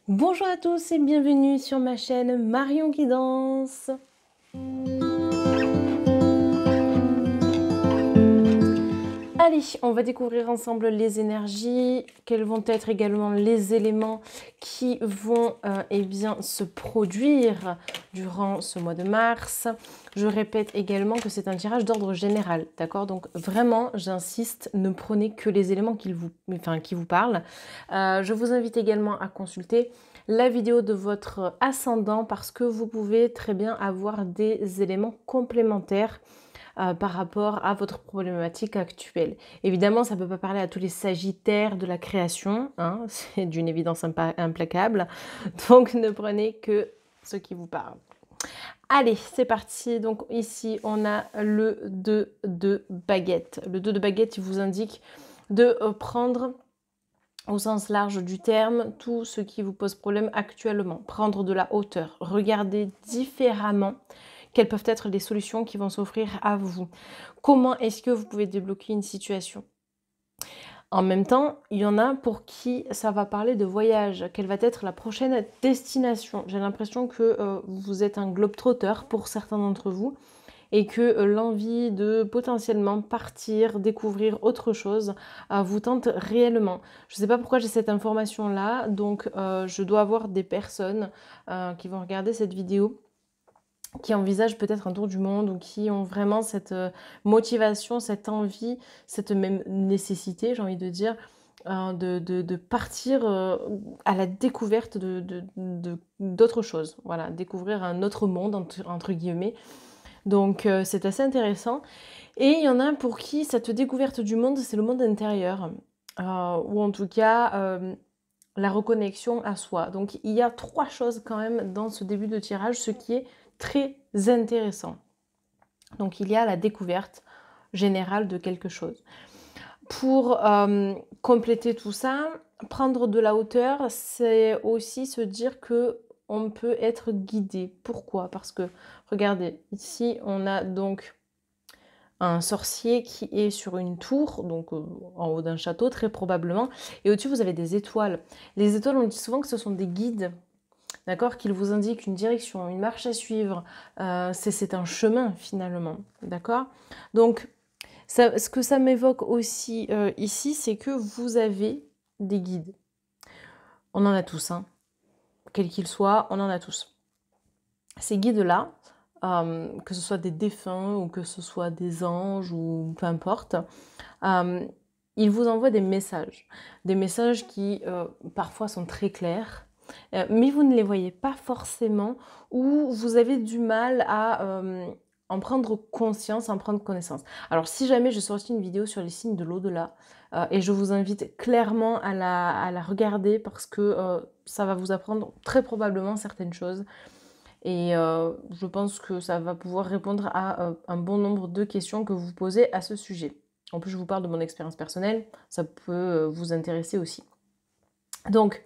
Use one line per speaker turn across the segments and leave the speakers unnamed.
Bonjour à tous et bienvenue sur ma chaîne Marion qui danse. Allez, on va découvrir ensemble les énergies, quels vont être également les éléments qui vont se produire durant ce mois de mars. Je répète également que c'est un tirage d'ordre général, d'accord? Donc vraiment, j'insiste, ne prenez que les éléments qui vous parlent. Je vous invite également à consulter la vidéo de votre ascendant parce que vous pouvez très bien avoir des éléments complémentaires par rapport à votre problématique actuelle. Évidemment, ça ne peut pas parler à tous les sagittaires de la création, hein, c'est d'une évidence implacable, donc ne prenez que ce qui vous parle. Allez, c'est parti. Donc ici, on a le 2 de baguette. Le 2 de baguette, il vous indique de prendre au sens large du terme tout ce qui vous pose problème actuellement. Prendre de la hauteur, regarder différemment quelles peuvent être les solutions qui vont s'offrir à vous. Comment est-ce que vous pouvez débloquer une situation? En même temps, il y en a pour qui ça va parler de voyage. Quelle va être la prochaine destination? J'ai l'impression que vous êtes un globe-trotter pour certains d'entre vous et que l'envie de potentiellement partir, découvrir autre chose, vous tente réellement. Je ne sais pas pourquoi j'ai cette information-là, donc je dois avoir des personnes qui vont regarder cette vidéo qui envisagent peut-être un tour du monde ou qui ont vraiment cette motivation, cette envie, cette même nécessité, j'ai envie de dire, de partir à la découverte d'autres choses. Voilà, découvrir un autre monde, entre guillemets. Donc c'est assez intéressant. Et il y en a pour qui cette découverte du monde, c'est le monde intérieur. Ou en tout cas, la reconnexion à soi. Donc il y a 3 choses quand même dans ce début de tirage, ce qui est très intéressant. Donc il y a la découverte générale de quelque chose. Pour compléter tout ça, prendre de la hauteur, c'est aussi se dire que on peut être guidé. Pourquoi? Parce que, regardez, ici, on a donc un sorcier qui est sur une tour, donc en haut d'un château, très probablement, et au-dessus, vous avez des étoiles. Les étoiles, on dit souvent que ce sont des guides, d'accord, qu'ils vous indiquent une direction, une marche à suivre. C'est un chemin, finalement, d'accord? Donc, ce que ça m'évoque aussi ici, c'est que vous avez des guides. On en a tous, hein. Quels qu'ils soient, on en a tous. Ces guides-là, que ce soit des défunts ou que ce soit des anges ou peu importe, ils vous envoient des messages qui parfois sont très clairs, mais vous ne les voyez pas forcément ou vous avez du mal à en prendre conscience, en prendre connaissance. Alors si jamais je sortis une vidéo sur les signes de l'au-delà, et je vous invite clairement à la regarder parce que ça va vous apprendre très probablement certaines choses. Et je pense que ça va pouvoir répondre à un bon nombre de questions que vous vous posez à ce sujet. En plus, je vous parle de mon expérience personnelle, ça peut vous intéresser aussi. Donc,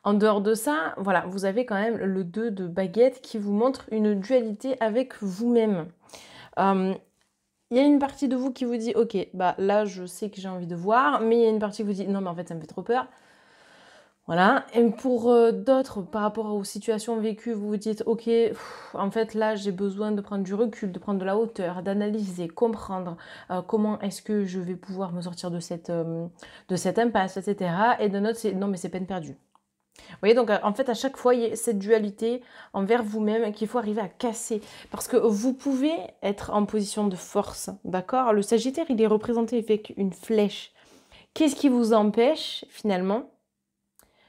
en dehors de ça, voilà, vous avez quand même le 2 de baguette qui vous montre une dualité avec vous-même. Il y a une partie de vous qui vous dit, ok, bah là, je sais que j'ai envie de voir, mais il y a une partie qui vous dit, non, mais en fait, ça me fait trop peur. Voilà, et pour d'autres, par rapport aux situations vécues, vous vous dites, ok, en fait là j'ai besoin de prendre du recul, de prendre de la hauteur, d'analyser, comprendre comment est-ce que je vais pouvoir me sortir de cette impasse, etc. Et d'un autre, c'est non mais c'est peine perdue. Vous voyez, donc en fait à chaque fois, il y a cette dualité envers vous-même qu'il faut arriver à casser. Parce que vous pouvez être en position de force, d'accord? Le Sagittaire, il est représenté avec une flèche. Qu'est-ce qui vous empêche finalement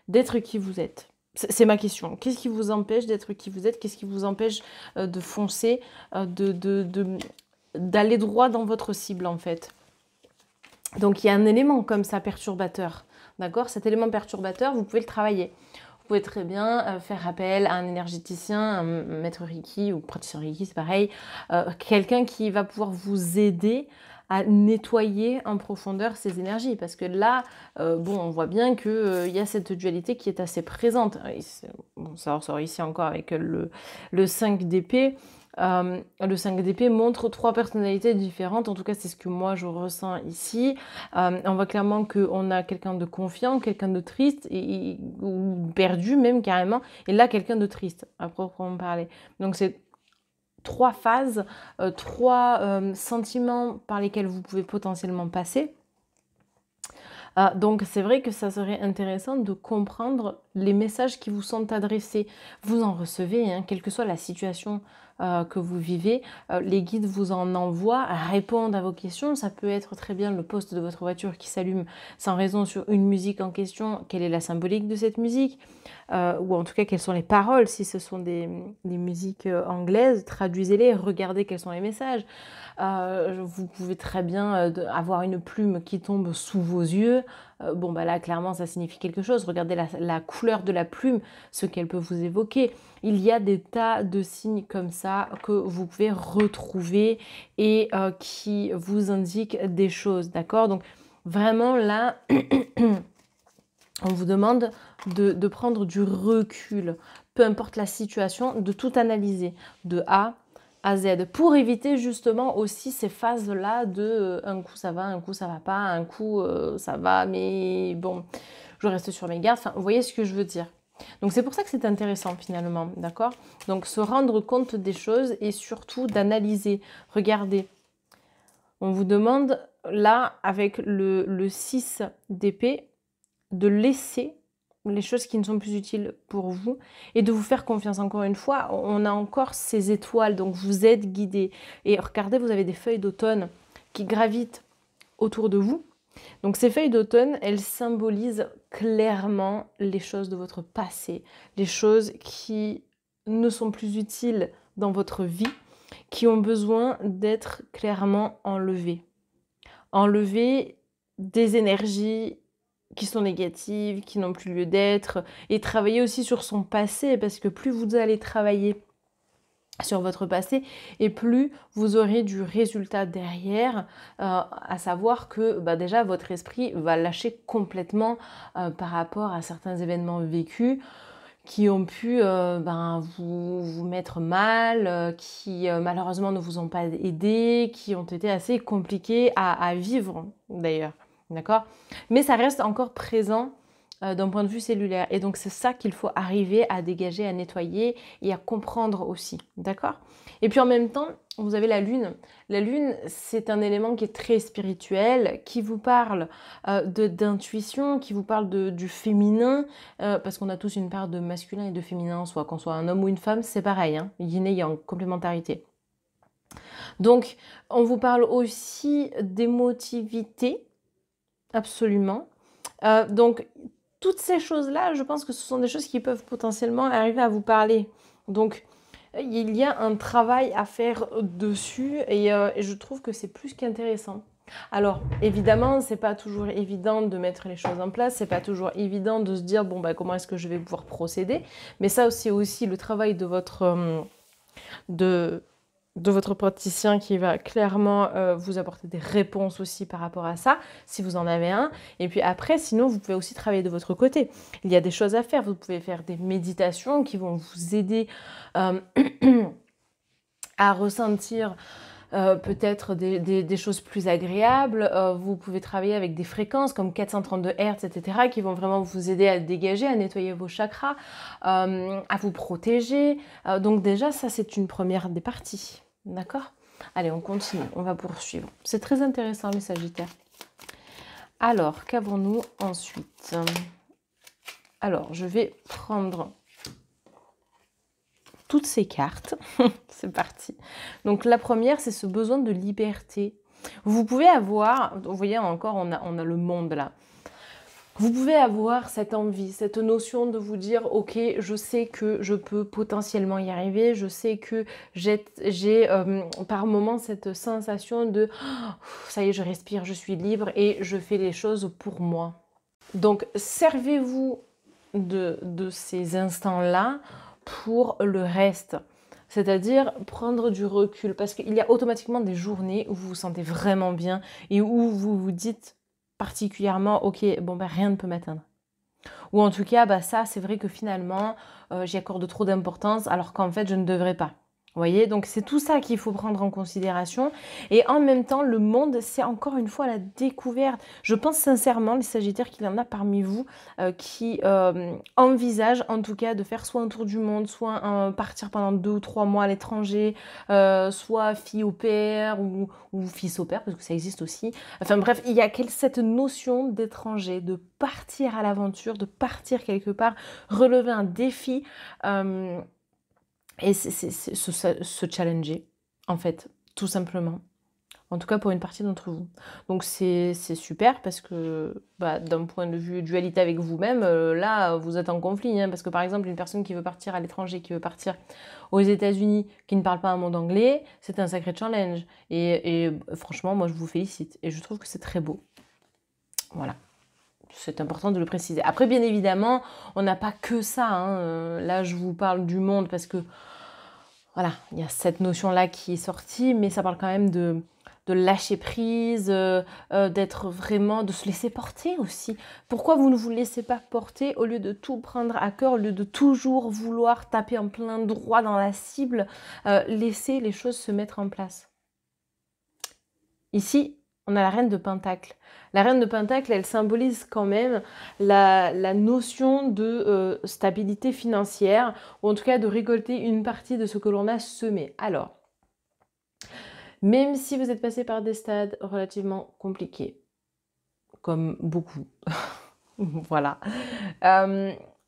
d'être qui vous êtes? C'est ma question. Qu'est-ce qui vous empêche d'être qui vous êtes? Qu'est-ce qui vous empêche de foncer, d'aller droit dans votre cible en fait? Donc il y a un élément comme ça perturbateur, d'accord? Cet élément perturbateur, vous pouvez le travailler. Vous pouvez très bien faire appel à un énergéticien, un maître Reiki ou praticien Reiki, c'est pareil. Quelqu'un qui va pouvoir vous aider à nettoyer en profondeur ces énergies. Parce que là, bon, on voit bien qu'il y a cette dualité qui est assez présente. Bon, ça ressort ici encore avec le 5 d'épée. Le 5 d'épée montre 3 personnalités différentes, en tout cas c'est ce que moi je ressens ici. On voit clairement qu'on a quelqu'un de confiant, quelqu'un de triste, ou perdu même carrément, et là quelqu'un de triste, à proprement parler. Donc c'est 3 phases, 3 sentiments par lesquels vous pouvez potentiellement passer. Donc c'est vrai que ça serait intéressant de comprendre les messages qui vous sont adressés. Vous en recevez, hein, quelle que soit la situation que vous vivez, les guides vous en envoient, répondent à vos questions. Ça peut être très bien le poste de votre voiture qui s'allume sans raison sur une musique en question. Quelle est la symbolique de cette musique? Ou en tout cas, quelles sont les paroles? Si ce sont des musiques anglaises, traduisez-les, regardez quels sont les messages. Vous pouvez très bien avoir une plume qui tombe sous vos yeux. Bon, bah là, clairement, ça signifie quelque chose. Regardez la couleur de la plume, ce qu'elle peut vous évoquer. Il y a des tas de signes comme ça que vous pouvez retrouver et qui vous indiquent des choses, d'accord? Donc, vraiment, là, on vous demande de prendre du recul, peu importe la situation, de tout analyser, de A à Z, pour éviter justement aussi ces phases-là de un coup ça va, un coup ça va pas, un coup ça va, mais bon, je reste sur mes gardes. Enfin, vous voyez ce que je veux dire. Donc c'est pour ça que c'est intéressant finalement, d'accord? Donc se rendre compte des choses et surtout d'analyser. Regardez, on vous demande là, avec le 6 d'épée, de laisser les choses qui ne sont plus utiles pour vous et de vous faire confiance. Encore une fois, on a encore ces étoiles, donc vous êtes guidé. Et regardez, vous avez des feuilles d'automne qui gravitent autour de vous. Donc ces feuilles d'automne, elles symbolisent clairement les choses de votre passé, les choses qui ne sont plus utiles dans votre vie, qui ont besoin d'être clairement enlevées. Enlever des énergies qui sont négatives, qui n'ont plus lieu d'être, et travailler aussi sur son passé, parce que plus vous allez travailler sur votre passé, et plus vous aurez du résultat derrière, à savoir que déjà votre esprit va lâcher complètement par rapport à certains événements vécus qui ont pu vous mettre mal, qui malheureusement ne vous ont pas aidé, qui ont été assez compliqués à vivre d'ailleurs, d'accord? Mais ça reste encore présent d'un point de vue cellulaire. Et donc c'est ça qu'il faut arriver à dégager, à nettoyer et à comprendre aussi, d'accord? Et puis en même temps, vous avez la lune. La lune, c'est un élément qui est très spirituel, qui vous parle d'intuition, qui vous parle du féminin, parce qu'on a tous une part de masculin et de féminin en soi, qu'on soit un homme ou une femme, c'est pareil, hein, yin et yang, complémentarité. Donc, on vous parle aussi d'émotivité, absolument. Donc, toutes ces choses-là, je pense que ce sont des choses qui peuvent potentiellement arriver à vous parler. Donc, il y a un travail à faire dessus et je trouve que c'est plus qu'intéressant. Alors, évidemment, c'est pas toujours évident de mettre les choses en place, c'est pas toujours évident de se dire, bon, comment est-ce que je vais pouvoir procéder, mais ça, c'est aussi le travail de votre praticien qui va clairement vous apporter des réponses aussi par rapport à ça, si vous en avez un. Et puis après, sinon, vous pouvez aussi travailler de votre côté. Il y a des choses à faire. Vous pouvez faire des méditations qui vont vous aider à ressentir peut-être des choses plus agréables. Vous pouvez travailler avec des fréquences comme 432 Hz, etc., qui vont vraiment vous aider à dégager, à nettoyer vos chakras, à vous protéger. Donc déjà, ça, c'est une première des parties. D'accord? Allez, on continue, on va poursuivre. C'est très intéressant, les Sagittaires. Alors, qu'avons-nous ensuite? Alors, je vais prendre toutes ces cartes. C'est parti. Donc, la première, c'est ce besoin de liberté. Vous pouvez avoir, vous voyez encore, on a le monde là. Vous pouvez avoir cette envie, cette notion de vous dire, ok, je sais que je peux potentiellement y arriver, je sais que j'ai par moment cette sensation de, ça y est, je respire, je suis libre et je fais les choses pour moi. Donc, servez-vous de ces instants-là pour le reste. C'est-à-dire prendre du recul, parce qu'il y a automatiquement des journées où vous vous sentez vraiment bien et où vous vous dites particulièrement, ok, rien ne peut m'atteindre. Ou en tout cas, ça, c'est vrai que finalement, j'y accorde trop d'importance, alors qu'en fait, je ne devrais pas. Vous voyez, donc c'est tout ça qu'il faut prendre en considération. Et en même temps, le monde, c'est encore une fois la découverte. Je pense sincèrement, les Sagittaires, qu'il y en a parmi vous qui envisagent en tout cas de faire soit un tour du monde, soit partir pendant 2 ou 3 mois à l'étranger, soit fille au pair ou fils au pair, parce que ça existe aussi. Enfin bref, il y a cette notion d'étranger, de partir à l'aventure, de partir quelque part, relever un défi. Et se challenger, en fait, tout simplement. En tout cas, pour une partie d'entre vous. Donc, c'est super parce que, bah, d'un point de vue dualité avec vous-même, là, vous êtes en conflit. Hein, parce que, par exemple, une personne qui veut partir à l'étranger, qui veut partir aux États-Unis, qui ne parle pas un mot d'anglais, c'est un sacré challenge. Et franchement, moi, je vous félicite. Et je trouve que c'est très beau. Voilà. C'est important de le préciser. Après, bien évidemment, on n'a pas que ça. Hein. Là, je vous parle du monde parce que, voilà, il y a cette notion-là qui est sortie, mais ça parle quand même de lâcher prise, d'être vraiment, de se laisser porter aussi. Pourquoi vous ne vous laissez pas porter au lieu de tout prendre à cœur, au lieu de toujours vouloir taper en plein droit dans la cible, laissez les choses se mettre en place. Ici, on a la reine de Pentacle. La reine de Pentacle, elle symbolise quand même la notion de stabilité financière, ou en tout cas de récolter une partie de ce que l'on a semé. Alors, même si vous êtes passé par des stades relativement compliqués, comme beaucoup, voilà,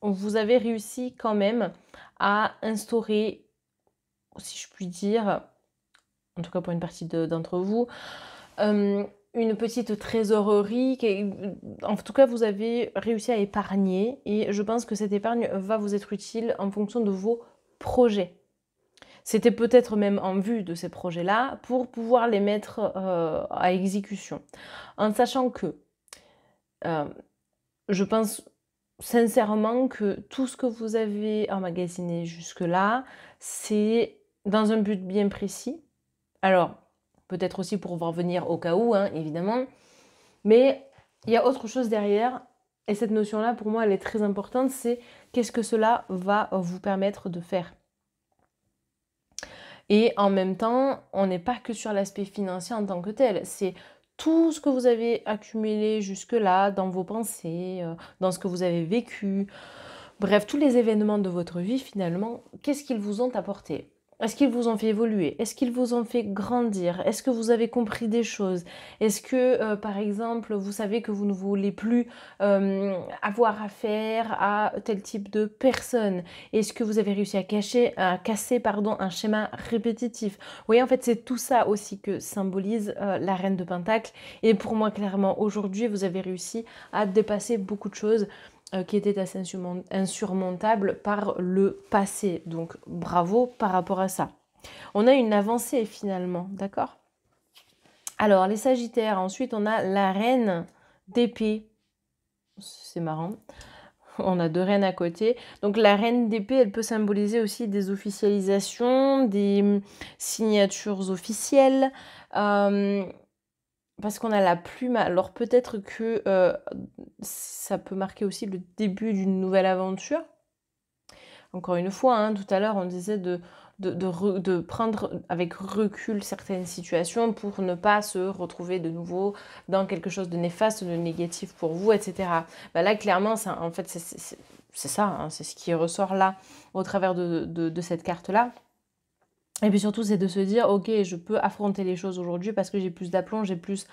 vous avez réussi quand même à instaurer, si je puis dire, en tout cas pour une partie d'entre vous, une petite trésorerie, en tout cas vous avez réussi à épargner et je pense que cette épargne va vous être utile en fonction de vos projets. C'était peut-être même en vue de ces projets-là pour pouvoir les mettre à exécution. En sachant que je pense sincèrement que tout ce que vous avez emmagasiné jusque-là, c'est dans un but bien précis. Alors, peut-être aussi pour voir venir au cas où, hein, évidemment. Mais il y a autre chose derrière. Et cette notion-là, pour moi, elle est très importante. C'est qu'est-ce que cela va vous permettre de faire. Et en même temps, on n'est pas que sur l'aspect financier en tant que tel. C'est tout ce que vous avez accumulé jusque-là dans vos pensées, dans ce que vous avez vécu. Bref, tous les événements de votre vie, finalement, qu'est-ce qu'ils vous ont apporté ? Est-ce qu'ils vous ont fait évoluer? Est-ce qu'ils vous ont fait grandir? Est-ce que vous avez compris des choses? Est-ce que, par exemple, vous savez que vous ne voulez plus avoir affaire à tel type de personne? Est-ce que vous avez réussi à casser un schéma répétitif? Vous voyez, en fait, c'est tout ça aussi que symbolise la reine de Pentacle. Et pour moi, clairement, aujourd'hui, vous avez réussi à dépasser beaucoup de choses qui était assez insurmontable par le passé. Donc bravo par rapport à ça. On a une avancée finalement, d'accord? Alors les Sagittaires, ensuite on a la reine d'épée. C'est marrant. On a deux reines à côté. Donc la reine d'épée, elle peut symboliser aussi des officialisations, des signatures officielles. Parce qu'on a la plume, alors peut-être que ça peut marquer aussi le début d'une nouvelle aventure. Encore une fois, hein, tout à l'heure, on disait de prendre avec recul certaines situations pour ne pas se retrouver de nouveau dans quelque chose de néfaste, de négatif pour vous, etc. Bah là, clairement, ça, en fait, c'est ça, hein, c'est ce qui ressort là au travers de cette carte-là. Et puis surtout, c'est de se dire, ok, je peux affronter les choses aujourd'hui parce que j'ai plus d'aplomb, j'ai plus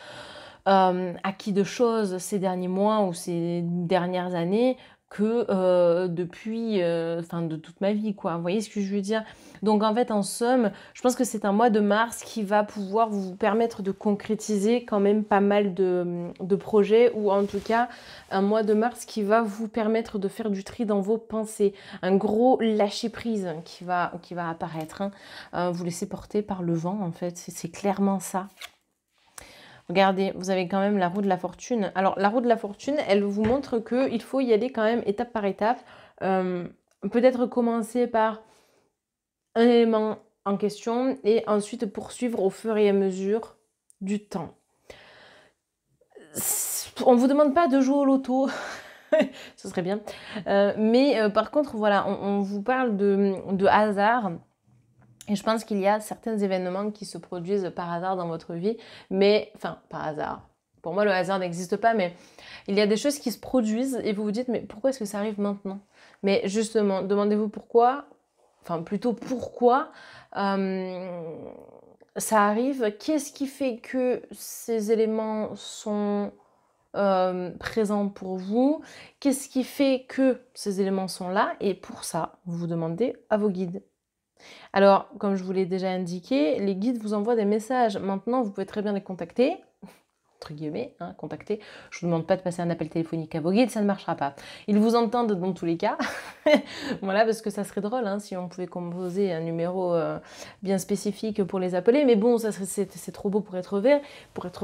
acquis de choses ces derniers mois ou ces dernières années que depuis, de toute ma vie, quoi. Vous voyez ce que je veux dire? Donc en fait, en somme, je pense que c'est un mois de mars qui va pouvoir vous permettre de concrétiser quand même pas mal de projets, ou en tout cas, un mois de mars qui va vous permettre de faire du tri dans vos pensées. Un gros lâcher-prise qui va apparaître. Hein. Vous laissez porter par le vent, en fait. C'est clairement ça. Regardez, vous avez quand même la roue de la fortune. Alors, la roue de la fortune, elle vous montre qu'il faut y aller quand même étape par étape. Peut-être commencer par un élément en question et ensuite poursuivre au fur et à mesure du temps. On ne vous demande pas de jouer au loto, ce serait bien. Mais par contre, voilà, on vous parle de hasard. Et je pense qu'il y a certains événements qui se produisent par hasard dans votre vie, mais, enfin, par hasard. Pour moi, le hasard n'existe pas, mais il y a des choses qui se produisent et vous vous dites, mais pourquoi est-ce que ça arrive maintenant? Mais justement, demandez-vous pourquoi, enfin plutôt pourquoi ça arrive. Qu'est-ce qui fait que ces éléments sont présents pour vous? Qu'est-ce qui fait que ces éléments sont là? Et pour ça, vous vous demandez à vos guides. Alors, comme je vous l'ai déjà indiqué, les guides vous envoient des messages. Maintenant, vous pouvez très bien les contacter, entre guillemets, hein, contacter. Je ne vous demande pas de passer un appel téléphonique à vos guides, ça ne marchera pas. Ils vous entendent dans tous les cas. Voilà, parce que ça serait drôle hein, si on pouvait composer un numéro bien spécifique pour les appeler. Mais bon, c'est trop beau pour être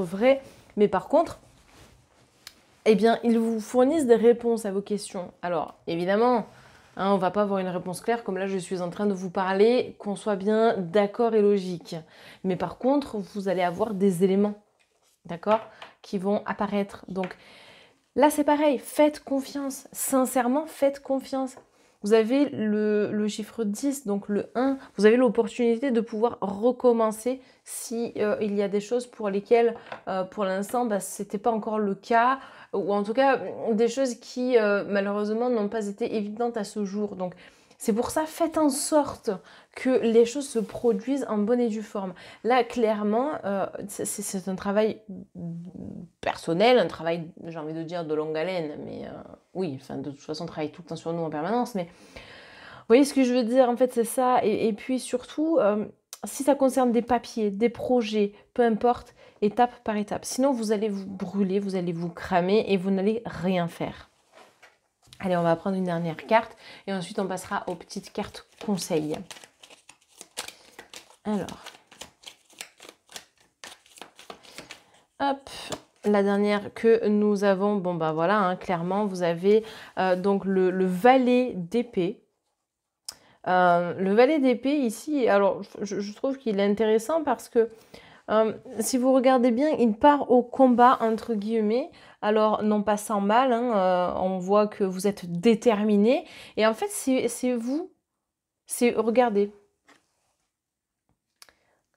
vrai. Mais par contre, eh bien, ils vous fournissent des réponses à vos questions. Alors, évidemment, hein, on ne va pas avoir une réponse claire comme là je suis en train de vous parler, qu'on soit bien d'accord et logique. Mais par contre, vous allez avoir des éléments, d'accord, qui vont apparaître. Donc là, c'est pareil, faites confiance. Sincèrement, faites confiance. Vous avez le chiffre 10, donc le 1. Vous avez l'opportunité de pouvoir recommencer si il y a des choses pour lesquelles, pour l'instant, ce n'était pas encore le cas. Ou en tout cas, des choses qui, malheureusement, n'ont pas été évidentes à ce jour. Donc, c'est pour ça, faites en sorte que les choses se produisent en bonne et due forme. Là, clairement, c'est un travail personnel, un travail, j'ai envie de dire, de longue haleine. Mais oui, enfin, de toute façon, on travaille tout le temps sur nous en permanence. Mais vous voyez ce que je veux dire? En fait, c'est ça. Et puis surtout, si ça concerne des papiers, des projets, peu importe, étape par étape. Sinon, vous allez vous brûler, vous allez vous cramer et vous n'allez rien faire. Allez, on va prendre une dernière carte et ensuite on passera aux petites cartes conseils. Alors, hop, la dernière que nous avons, bon ben voilà, hein, clairement vous avez donc le valet d'épée. Le valet d'épée ici, alors je trouve qu'il est intéressant parce que si vous regardez bien, il part au combat entre guillemets. Alors, non pas sans mal, hein, on voit que vous êtes déterminé. Et en fait, c'est vous, regardez,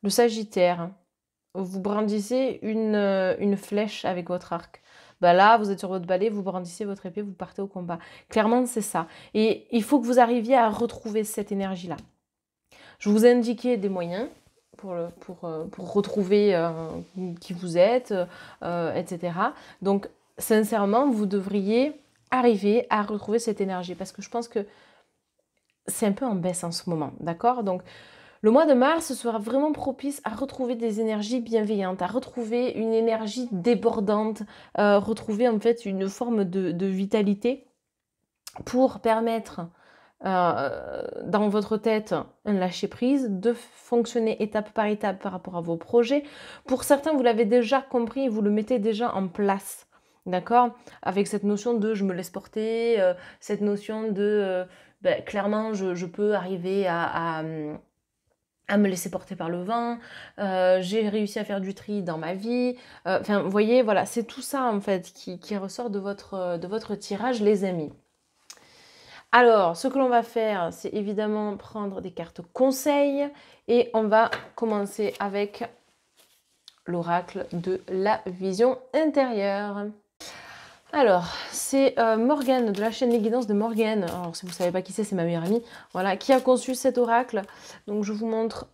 le Sagittaire. Vous brandissez une flèche avec votre arc. Bah là, vous êtes sur votre balai, vous brandissez votre épée, vous partez au combat. Clairement, c'est ça. Et il faut que vous arriviez à retrouver cette énergie-là. Je vous ai indiqué des moyens pour retrouver qui vous êtes, etc. Donc, sincèrement, vous devriez arriver à retrouver cette énergie parce que je pense que c'est un peu en baisse en ce moment, d'accord? Donc, le mois de mars sera vraiment propice à retrouver des énergies bienveillantes, à retrouver une énergie débordante, retrouver en fait une forme de vitalité pour permettre dans votre tête un lâcher-prise, de fonctionner étape par étape par rapport à vos projets. Pour certains, vous l'avez déjà compris et vous le mettez déjà en place. D'accord? Avec cette notion de je me laisse porter, cette notion de clairement je peux arriver à me laisser porter par le vent, j'ai réussi à faire du tri dans ma vie. Enfin, vous voyez, voilà, c'est tout ça en fait qui ressort de votre tirage, les amis. Alors, ce que l'on va faire, c'est évidemment prendre des cartes conseils et on va commencer avec l'oracle de la vision intérieure. Alors, c'est Morgane, de la chaîne Les Guidances de Morgane. Alors, si vous ne savez pas qui c'est ma meilleure amie, voilà, qui a conçu cet oracle. Donc, je vous montre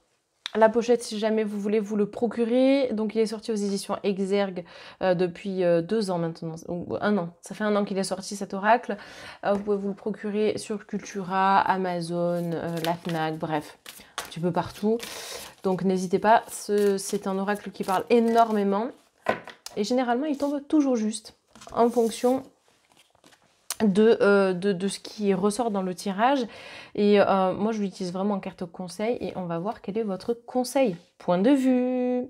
la pochette si jamais vous voulez vous le procurer. Donc, il est sorti aux éditions Exergue depuis 2 ans maintenant, ou 1 an. Ça fait 1 an qu'il est sorti cet oracle. Vous pouvez vous le procurer sur Cultura, Amazon, la Fnac, bref, un petit peu partout. Donc, n'hésitez pas, c'est un oracle qui parle énormément. Et généralement, il tombe toujours juste en fonction de ce qui ressort dans le tirage. Et moi, je l'utilise vraiment en carte conseil et on va voir quel est votre conseil. Point de vue.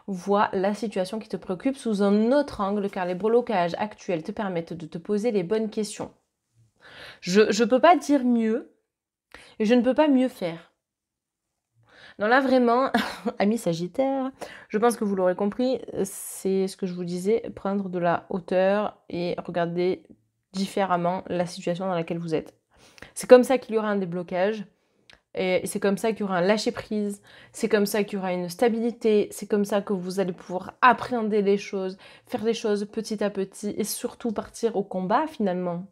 Vois la situation qui te préoccupe sous un autre angle car les blocages actuels te permettent de te poser les bonnes questions. Je ne peux pas dire mieux et je ne peux pas mieux faire. Non, là, vraiment, amis Sagittaire, je pense que vous l'aurez compris, c'est ce que je vous disais, prendre de la hauteur et regarder différemment la situation dans laquelle vous êtes. C'est comme ça qu'il y aura un déblocage. Et c'est comme ça qu'il y aura un lâcher-prise, c'est comme ça qu'il y aura une stabilité, c'est comme ça que vous allez pouvoir appréhender les choses, faire les choses petit à petit et surtout partir au combat finalement.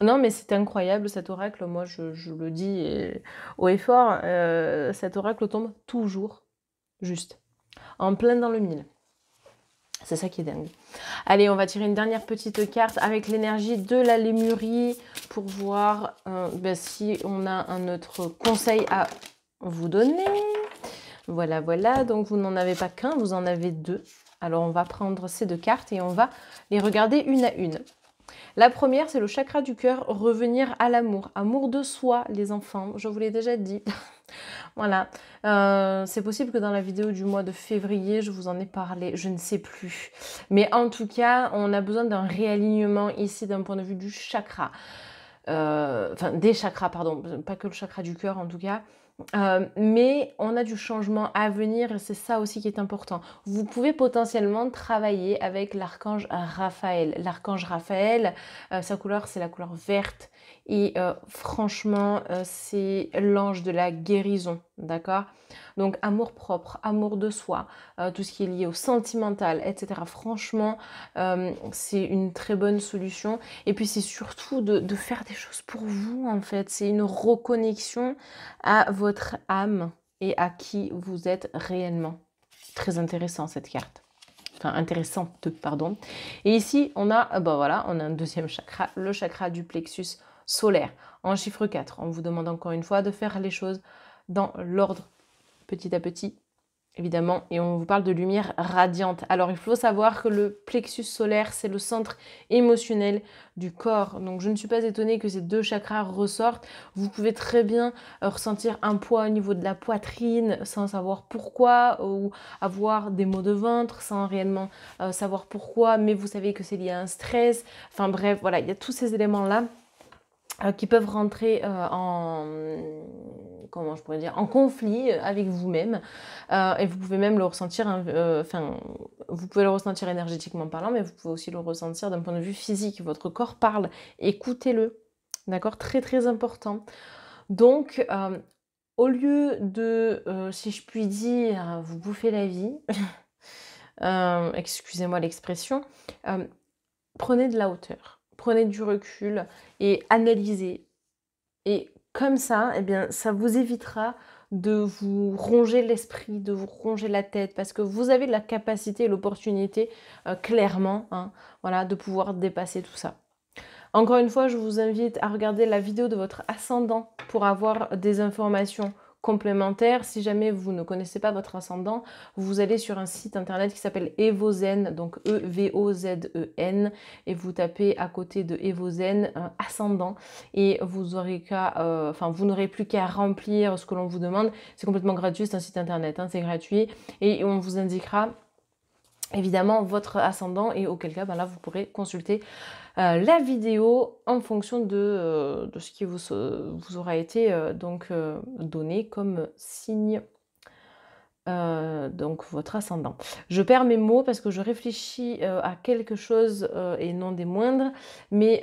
Non, mais c'est incroyable cet oracle, moi je le dis haut et fort, cet oracle tombe toujours juste, en plein dans le mille. C'est ça qui est dingue. Allez, on va tirer une dernière petite carte avec l'énergie de la lémurie pour voir si on a un autre conseil à vous donner. Voilà, voilà. Donc, vous n'en avez pas qu'un, vous en avez deux. Alors, on va prendre ces deux cartes et on va les regarder une à une. La première, c'est le chakra du cœur, revenir à l'amour. Amour de soi, les enfants, je vous l'ai déjà dit. Voilà, c'est possible que dans la vidéo du mois de février, je vous en ai parlé, je ne sais plus. Mais en tout cas, on a besoin d'un réalignement ici d'un point de vue du chakra. Enfin, des chakras, pardon, pas que le chakra du cœur en tout cas. Mais on a du changement à venir et c'est ça aussi qui est important. Vous pouvez potentiellement travailler avec l'archange Raphaël. L'archange Raphaël, sa couleur c'est la couleur verte et franchement c'est l'ange de la guérison, d'accord? Donc amour propre, amour de soi, tout ce qui est lié au sentimental, etc. Franchement, c'est une très bonne solution. Et puis c'est surtout de faire des choses pour vous en fait. C'est une reconnexion à votre âme et à qui vous êtes réellement. Très intéressant cette carte. Enfin, intéressante, pardon. Et ici, on a, voilà, on a un deuxième chakra, le chakra du plexus solaire, en chiffre 4. On vous demande encore une fois de faire les choses dans l'ordre, petit à petit, évidemment, et on vous parle de lumière radiante. Alors, il faut savoir que le plexus solaire, c'est le centre émotionnel du corps. Donc, je ne suis pas étonnée que ces deux chakras ressortent. Vous pouvez très bien ressentir un poids au niveau de la poitrine sans savoir pourquoi, ou avoir des maux de ventre sans réellement savoir pourquoi, mais vous savez que c'est lié à un stress. Enfin bref, voilà, il y a tous ces éléments-là qui peuvent rentrer comment je pourrais dire, en conflit avec vous-même. Et vous pouvez même le ressentir, vous pouvez le ressentir énergétiquement parlant, mais vous pouvez aussi le ressentir d'un point de vue physique. Votre corps parle, écoutez-le, d'accord? Très très important. Donc, au lieu de, si je puis dire, vous bouffer la vie, excusez-moi l'expression, prenez de la hauteur. Prenez du recul et analysez. Et comme ça, eh bien, ça vous évitera de vous ronger l'esprit, de vous ronger la tête, parce que vous avez la capacité et l'opportunité, clairement, hein, voilà, de pouvoir dépasser tout ça. Encore une fois, je vous invite à regarder la vidéo de votre ascendant pour avoir des informations complémentaires. Si jamais vous ne connaissez pas votre ascendant, vous allez sur un site internet qui s'appelle Evozen, donc E-V-O-Z-E-N, et vous tapez à côté de Evozen ascendant, et vous aurez qu'à, vous n'aurez plus qu'à remplir ce que l'on vous demande. C'est complètement gratuit, c'est un site internet, hein, c'est gratuit, et on vous indiquera évidemment votre ascendant, et auquel cas là vous pourrez consulter la vidéo en fonction de ce qui vous aura été donné comme signe, donc votre ascendant. Je perds mes mots parce que je réfléchis à quelque chose et non des moindres, mais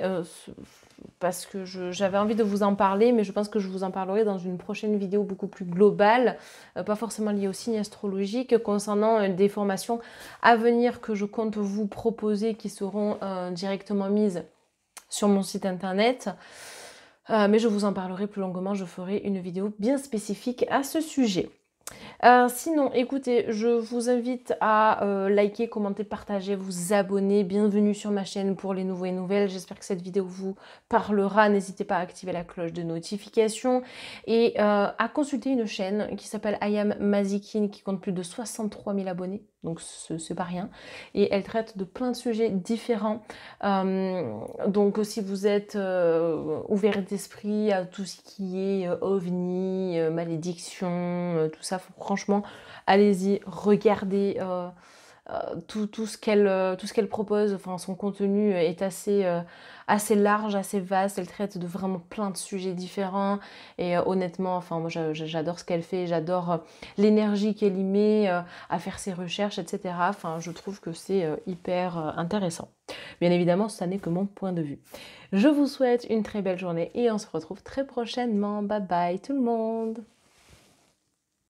parce que j'avais envie de vous en parler, mais je pense que je vous en parlerai dans une prochaine vidéo beaucoup plus globale, pas forcément liée au signe astrologique, concernant des formations à venir que je compte vous proposer qui seront directement mises sur mon site internet. Mais je vous en parlerai plus longuement, je ferai une vidéo bien spécifique à ce sujet. Sinon, écoutez, je vous invite à liker, commenter, partager, vous abonner. Bienvenue sur ma chaîne pour les nouveaux et nouvelles. J'espère que cette vidéo vous parlera. N'hésitez pas à activer la cloche de notification et à consulter une chaîne qui s'appelle I Am Mazikin, qui compte plus de 63 000 abonnés. Donc c'est pas rien. Et elle traite de plein de sujets différents. Donc si vous êtes ouvert d'esprit à tout ce qui est ovni, malédiction, tout ça, franchement, allez-y, regardez tout ce qu'elle propose. Enfin, son contenu est assez large, assez vaste. Elle traite de vraiment plein de sujets différents. Et honnêtement, enfin, moi j'adore ce qu'elle fait. J'adore l'énergie qu'elle y met à faire ses recherches, etc. Enfin, je trouve que c'est hyper intéressant. Bien évidemment, ça n'est que mon point de vue. Je vous souhaite une très belle journée et on se retrouve très prochainement. Bye bye tout le monde!